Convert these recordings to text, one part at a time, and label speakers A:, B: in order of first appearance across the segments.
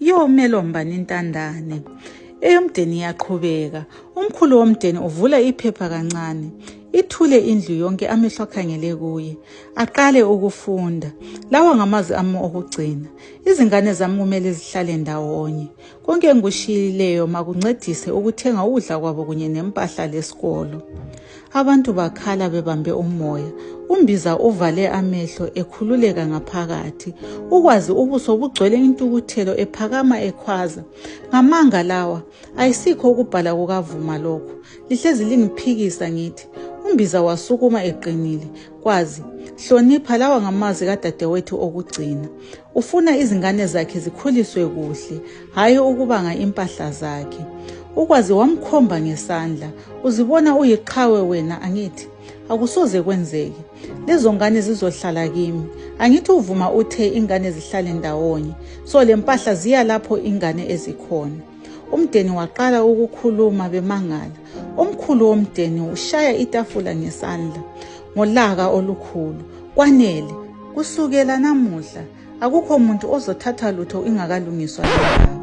A: Yomelombani intandane. Eyomdeni iyaqhubeka. Umkhulu womdeni uvula iphepha kancane. Ithule indlu yonke amehlo akhangele kuye. Aqale ukufunda. Lawa ngamazwi ami okugcina. Izingane zami kumele zihlale ndawonye. Konke engikushiyileyo makuncedise ukuthenga ukudla kwabo kunye nempahla lesikolo. Abantu bakhala bebambe umoya. Umbiza uvale amehlo ekhululeka ngaphakathi. Ukwazi ubuso bugcwele intukuthelo ephakama ekhwaza. Ngamanga lawa ayisikho ukubhala kukavuma lokho. Lihlezi lingiphikisa ngithi. Umbiza wasukuma eqinile. Kwazi hlonipha lawa ngamazwi kadadewethu okugcina. Ufuna izingane zakhe zikhuliswe kuhle, hayi ukubanga impahla zakhe. Ukwazi wamkhomba ngesandla. Uzibona uyiqhawe wena angithi akusoze kwenzeke. Lezo ngane zizohlala kimi. Angithi uvuma uthe ingane zihlale ndawonye. So lempahla ziya lapho ingane ezikhona. Umdeni waqala ukukhuluma bemangala. Omkhulu womdeni ushaya itafula ngesandla ngolaka olukhulu. Kwanele kusukela namuhla akukho umuntu ozothatha lutho ingakalungiswa indaba.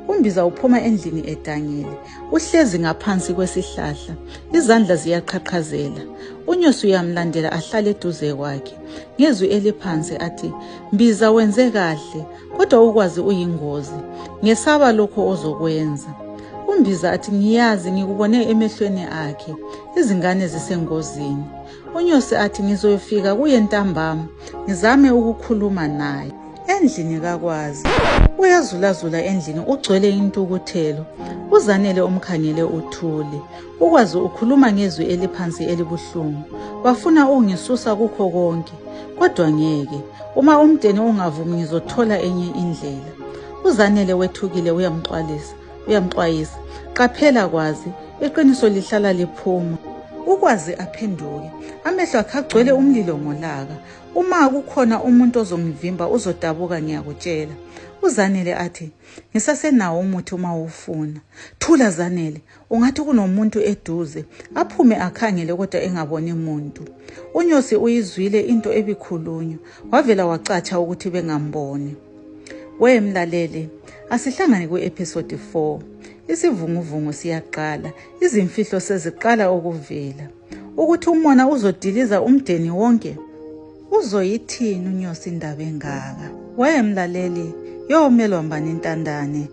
A: Umbiza uphuma endlini edangele. Uhlezi ngaphansi kwesihlahla. Izandla ziyaqhaqhazela. Unyosi uyamlandela ahlale eduze kwakhe. Ngezwi eliphansi athi, "Mbiza wenze kahle, kodwa ukwazi uyingozi. Ngesaba lokho ozokwenza." Umbiza athi, "Ngiyazi, ngikubone emehlweni akhe. Izingane zisengozini." Unyosi athi, "Ngizoyofika kuye ntambama, ngizame ukukhuluma naye." Endlini kakwazi. Uyazulazula endlini ugcwele intukuthelo. UZanele umkhangele uthule. Ukwazi ukhuluma ngezwi eliphansi elibuhlungu. Bafuna ungisusa kukho konke, kodwa ngeke. Uma umdeni ungavumi ngizothola enye indlela. UZanele wethukile uyamxwayisa. Qaphela Kwazi, iqiniso lihlala liphuma. Ukwazi aphenduke. Amehlo akhe agcwele umlilo ngolaka. Uma kukhona umuntu ozongivimba uzodabuka ngiyakutshela. UZanele athi, "Ngisasenawo umuthi uma ufuna." Thula Zanele, ungathi kunomuntu eduze. Aphume akhangele kodwa engaboni muntu. Unyosi uyizwile into ebikhulunywa. Wavela wacatsha ukuthi bengamboni. Wemlalele, asihlangane ku-episode 4. Isivunguvungu siyaqala. Izimfihlo seziqala ukuvela. Ukuthi umona uzodiliza umdeni wonke. Uzoyithini unyosi indaba engaka? Wayemlaleli, yomelombani intandane.